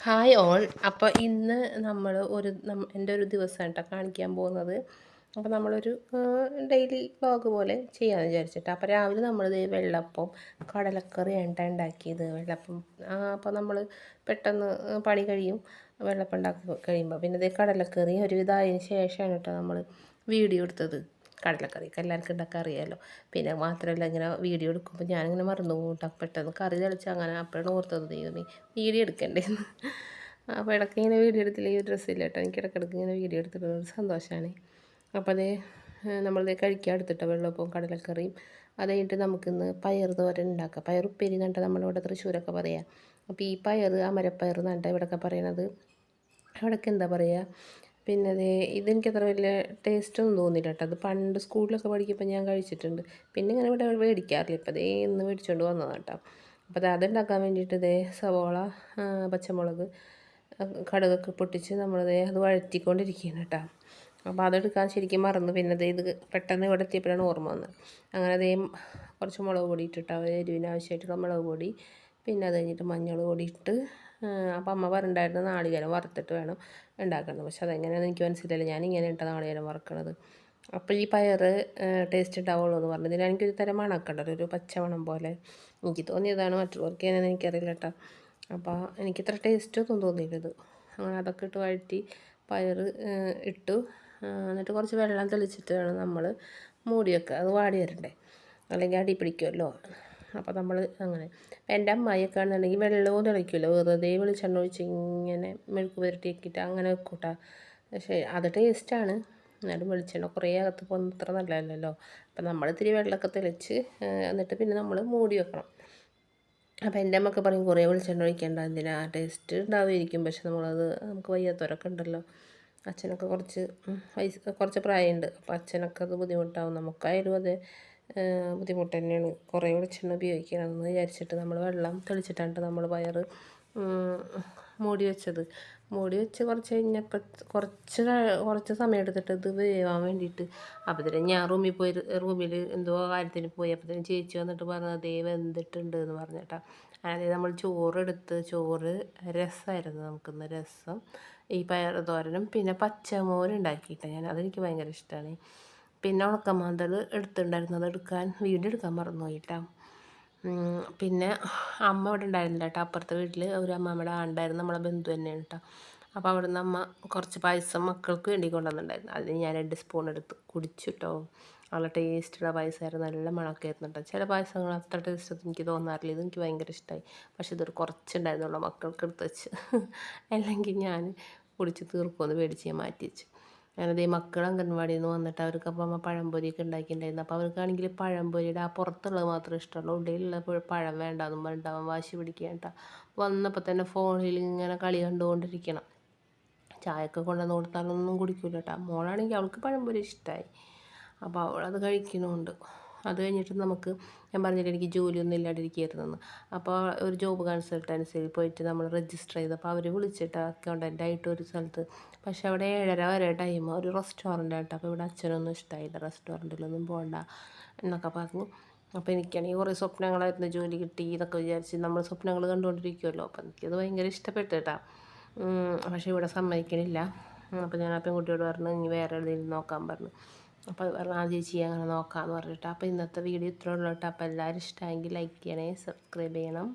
Hi all. അപ്പോൾ ഇന്ന് നമ്മൾ എൻ്റെ ഒരു ദിവസമാണ് കേട്ടോ കാണിക്കാൻ പോകുന്നത്. അപ്പോൾ നമ്മളൊരു ഡെയിലി വ്ളോഗ് പോലെ ചെയ്യാമെന്ന് വിചാരിച്ചിട്ട്. അപ്പോൾ രാവിലെ നമ്മളിത് വെള്ളപ്പം കടലക്കറിയാണ് ട്ടോ ഉണ്ടാക്കിയത്. വെള്ളപ്പം അപ്പോൾ നമ്മൾ പെട്ടെന്ന് പണി കഴിയും. വെള്ളപ്പം ഉണ്ടാക്കി കഴിയുമ്പോൾ പിന്നെ ഇത് കടലക്കറി ഒരുവിധം ആയതിന് ശേഷമാണ് കേട്ടോ നമ്മൾ വീഡിയോ എടുത്തത്. കടലക്കറിയൊക്കെ എല്ലാവർക്കും ഉണ്ടാക്കാൻ അറിയാമല്ലോ. പിന്നെ മാത്രമല്ല ഇങ്ങനെ വീഡിയോ എടുക്കുമ്പോൾ ഞാനിങ്ങനെ മറന്നു പോകും കേട്ടോ. പെട്ടെന്ന് കറി തെളിച്ച് അങ്ങനെ അപ്പോഴാണ് ഓർത്തത് ദൈവമേ വീഡിയോ എടുക്കണ്ടേന്ന്. അപ്പോൾ ഇടയ്ക്ക് ഇങ്ങനെ വീഡിയോ എടുത്തില്ലെങ്കിൽ ഡ്രസ്സില്ല കേട്ടോ. എനിക്ക് ഇടയ്ക്കിടയ്ക്ക് ഇങ്ങനെ വീഡിയോ എടുത്തിട്ടുള്ള സന്തോഷമാണ്. അപ്പോൾ അതേ നമ്മളിത് കഴിക്കാൻ എടുത്തിട്ട് വെള്ളപ്പവും കടലക്കറിയും. അത് കഴിഞ്ഞിട്ട് നമുക്കിന്ന് പയർ തോരൻ ഉണ്ടാക്കാം. പയർ ഉപ്പേരി എന്നിട്ട് നമ്മളിവിടെ തൃശ്ശൂരൊക്കെ പറയാം. അപ്പോൾ ഈ പയർ അമരപ്പയർ എന്നിട്ട് ഇവിടെയൊക്കെ പറയണത്. അവിടെയൊക്കെ എന്താ പറയുക? പിന്നെ ഇതെനിക്ക് അത്ര വലിയ ടേസ്റ്റൊന്നും തോന്നിയില്ല കേട്ടോ. അത് പണ്ട് സ്കൂളിലൊക്കെ പഠിക്കുമ്പോൾ ഞാൻ കഴിച്ചിട്ടുണ്ട്. പിന്നെ ഇങ്ങനെ ഇവിടെ മേടിക്കാറില്ല. ഇപ്പോൾ ഇന്ന് മേടിച്ചുകൊണ്ട് വന്നതാണ് കേട്ടോ. അപ്പോൾ അതുണ്ടാക്കാൻ വേണ്ടിയിട്ട് സവോള, പച്ചമുളക്, കടുകൊക്കെ പൊട്ടിച്ച് അത് വഴറ്റിക്കൊണ്ടിരിക്കുകയാണ് കേട്ടോ. അപ്പോൾ അതെടുക്കാൻ ശരിക്കും മറന്നു. പിന്നെ ഇത് പെട്ടെന്ന് ഇവിടെ എത്തിയപ്പോഴാണ് ഓർമ്മ വന്നത്. അങ്ങനെ കുറച്ച് മുളക് പൊടി ഇട്ടിട്ട് എരിവിന് ആവശ്യമായിട്ടുള്ള മുളക് പൊടി, പിന്നെ അത് കഴിഞ്ഞിട്ട് മഞ്ഞൾ പൊടി ഇട്ട്. അപ്പോൾ അമ്മ പറഞ്ഞിട്ടുണ്ടായിരുന്നു നാളികേരം വറുത്തിട്ട് വേണം ഉണ്ടാക്കുന്നത്. പക്ഷെ അതെങ്ങനെയാണെന്ന് എനിക്ക് മനസ്സിലായില്ല. ഞാനിങ്ങനെ ഇട്ട നാളികേരം വറുക്കണത്. അപ്പോൾ ഈ പയർ ടേസ്റ്റ് ഉണ്ടാവുള്ളൂ എന്ന് പറഞ്ഞു. ഇതിന് എനിക്കൊരു തരം മണമൊക്കെ ഉണ്ടല്ലോ, ഒരു പച്ചമണം പോലെ. എനിക്ക് തോന്നിയതാണ്, മറ്റുള്ളവർക്ക് എങ്ങനെയാണെന്ന് എനിക്കറിയില്ല കേട്ടോ. അപ്പോൾ എനിക്കിത്ര ടേസ്റ്റൊന്നും തോന്നിയില്ലത്. അങ്ങനെ അതൊക്കെ ഇട്ട് വഴറ്റി പയർ ഇട്ടു. എന്നിട്ട് കുറച്ച് വെള്ളം തെളിച്ചിട്ട് വേണം നമ്മൾ മൂടി വെക്കുക. അത് വാടി വരണ്ടേ, അല്ലെങ്കിൽ അടി പിടിക്കുമല്ലോ. അപ്പോൾ നമ്മൾ അങ്ങനെ എൻ്റെ അമ്മായിയൊക്കെ ആണെന്നുണ്ടെങ്കിൽ വെള്ളവും തിളയ്ക്കുമല്ലോ, വെറുതെ വെളിച്ചെണ്ണ ഒഴിച്ച് ഇങ്ങനെ മെഴുക്ക് പുരട്ടിയാക്കിയിട്ട് അങ്ങനെ വെക്കൂട്ടാ. പക്ഷേ അത് ടേസ്റ്റാണ്. എന്നാലും വെളിച്ചെണ്ണ കുറേ അകത്ത് പോകുന്നത് അത്ര നല്ലതല്ലല്ലോ. അപ്പം നമ്മൾ ഇത്തിരി വെള്ളമൊക്കെ തെളിച്ച് എന്നിട്ട് പിന്നെ നമ്മൾ മൂടി വെക്കണം. അപ്പോൾ എൻ്റെ അമ്മയൊക്കെ പറയും കുറേ വെളിച്ചെണ്ണ ഒഴിക്കേണ്ട, എന്തിനാ ടേസ്റ്റ് ഉണ്ടാവുമായിരിക്കും. പക്ഷെ നമുക്ക് വയ്യാത്തവരൊക്കെ ഉണ്ടല്ലോ. അച്ഛനൊക്കെ കുറച്ച് പ്രായമുണ്ട്. അപ്പോൾ അച്ഛനൊക്കെ അത് ബുദ്ധിമുട്ടാവും. നമുക്കായാലും അത് ബുദ്ധിമുട്ട് തന്നെയാണ് കുറേ വെളിച്ചെണ്ണ ഉപയോഗിക്കണമെന്ന് വിചാരിച്ചിട്ട് നമ്മൾ വെള്ളം തെളിച്ചിട്ടാണ് നമ്മൾ പയർ മൂടി വെച്ചത്. മൂടി വെച്ച് കുറച്ച് കഴിഞ്ഞപ്പോൾ കുറച്ച് സമയം എടുത്തിട്ട് ഇത് വേവാൻ വേണ്ടിയിട്ട്. അപ്പോൾ ഞാൻ റൂമിൽ എന്തോ കാര്യത്തിന് പോയി. അപ്പോൾ ചേച്ചി വന്നിട്ട് പറഞ്ഞു അതേ വെന്തിട്ടുണ്ട് എന്ന് പറഞ്ഞിട്ടാ. അതായത് നമ്മൾ ചോറ് രസമായിരുന്നു. നമുക്കിന്ന് രസം, ഈ പയർ തോരനും പിന്നെ പച്ചമോരുണ്ടാക്കിയിട്ട് അതെനിക്ക് ഭയങ്കര ഇഷ്ടമാണ്. പിന്നെ ഉണക്കമാന്തൾ എടുത്തിട്ടുണ്ടായിരുന്നത് വീഡിയോ എടുക്കാൻ മറന്നുപോയിട്ടാ. പിന്നെ അമ്മ ഇവിടെ ഉണ്ടായിരുന്നില്ല കേട്ടോ. അപ്പുറത്തെ വീട്ടിൽ ഒരു അമ്മമ്മയുടെ ഉണ്ടായിരുന്നു, നമ്മളെ ബന്ധു തന്നെയാണ് കേട്ടോ. അപ്പോൾ അവിടുന്ന് അമ്മ കുറച്ച് പായസം മക്കൾക്ക് വേണ്ടി കൊണ്ടുവന്നിട്ടുണ്ടായിരുന്നു. അതിന് ഞാൻ 2 സ്പൂൺ എടുത്ത് കുടിച്ചു കേട്ടോ. നല്ല ടേസ്റ്റുള്ള പായസമായിരുന്നു, നല്ല മണമൊക്കെ ആയിരുന്നു കേട്ടോ. ചില പായസങ്ങൾ അത്ര ടേസ്റ്റൊന്നും എനിക്ക് തോന്നാറില്ല. ഇതെനിക്ക് ഭയങ്കര ഇഷ്ടമായി. പക്ഷെ ഇതൊരു കുറച്ചുണ്ടായിരുന്നുള്ളൂ, മക്കൾക്ക് എടുത്ത് വെച്ച്. അല്ലെങ്കിൽ ഞാൻ കുടിച്ച് തീർക്കുമെന്ന് പേടിച്ച് ഞാൻ മാറ്റി വെച്ചു. അങ്ങനെ മക്കൾ അംഗൻവാടിയിൽ നിന്ന് വന്നിട്ട് അവർക്കപ്പോൾ അമ്മ പഴംപൊരിയൊക്കെ ഉണ്ടാക്കിയിട്ടുണ്ടായിരുന്നു. അപ്പോൾ അവർക്കാണെങ്കിൽ പഴംപൊരിയുടെ ആ പുറത്തുള്ളത് മാത്രമേ ഇഷ്ടമുള്ളൂ, ഉള്ളിലുള്ള പഴം വേണ്ടാന്നും പറഞ്ഞിട്ടാവും വാശി പിടിക്കേണ്ട. വന്നപ്പോൾ തന്നെ ഫോണിൽ ഇങ്ങനെ കളി കണ്ടുകൊണ്ടിരിക്കണം. ചായയൊക്കെ കൊണ്ടുവന്ന് കൊടുത്താലൊന്നും കുടിക്കില്ല കേട്ടോ. മോളാണെങ്കിൽ അവൾക്ക് പഴംപൊരി ഇഷ്ടമായി. അപ്പോൾ അവളത് കഴിക്കണമുണ്ട്. അത് കഴിഞ്ഞിട്ട് ഞാൻ പറഞ്ഞില്ല എനിക്ക് ജോലിയൊന്നും ഇല്ലാണ്ടിരിക്കുകയായിരുന്നെന്ന്. അപ്പോൾ ഒരു ജോബ് കൺസൾട്ടൻസിയിൽ പോയിട്ട് നമ്മൾ രജിസ്റ്റർ ചെയ്തപ്പോൾ അവർ വിളിച്ചിട്ട് അക്കൗണ്ടൻ്റ് ആയിട്ട് ഒരു സ്ഥലത്ത്. പക്ഷേ അവിടെ 7:30 വരെ ടൈം, ഒരു റെസ്റ്റോറൻ്റ് ആയിട്ട്. അപ്പോൾ ഇവിടെ അച്ഛനൊന്നും ഇഷ്ടമായില്ല, റെസ്റ്റോറൻറ്റിലൊന്നും പോകണ്ട എന്നൊക്കെ പറഞ്ഞു. അപ്പോൾ എനിക്കാണെങ്കിൽ കുറേ സ്വപ്നങ്ങളായിരുന്നു, ജോലി കിട്ടി എന്നൊക്കെ വിചാരിച്ച് നമ്മൾ സ്വപ്നങ്ങൾ കണ്ടുകൊണ്ടിരിക്കുമല്ലോ. അപ്പോൾ എനിക്കത് ഭയങ്കര ഇഷ്ടപ്പെട്ടു കേട്ടോ. പക്ഷേ ഇവിടെ സമ്മതിക്കണില്ല. അപ്പോൾ ഞാൻ ആ പെൺകുട്ടിയോട് പറഞ്ഞു ഇനി വേറെ എവിടെയെങ്കിലും നോക്കാൻ പറഞ്ഞു. അപ്പോൾ അത് പറഞ്ഞു ആ ചേച്ചി അങ്ങനെ നോക്കാമെന്ന് പറഞ്ഞിട്ട്. അപ്പോൾ ഇന്നത്തെ വീഡിയോ ഇത്രേ ഉള്ളൂ കേട്ടോ. അപ്പോൾ എല്ലാവരും ഇഷ്ടമെങ്കിൽ ലൈക്ക് ചെയ്യണേ, സബ്സ്ക്രൈബ് ചെയ്യണം.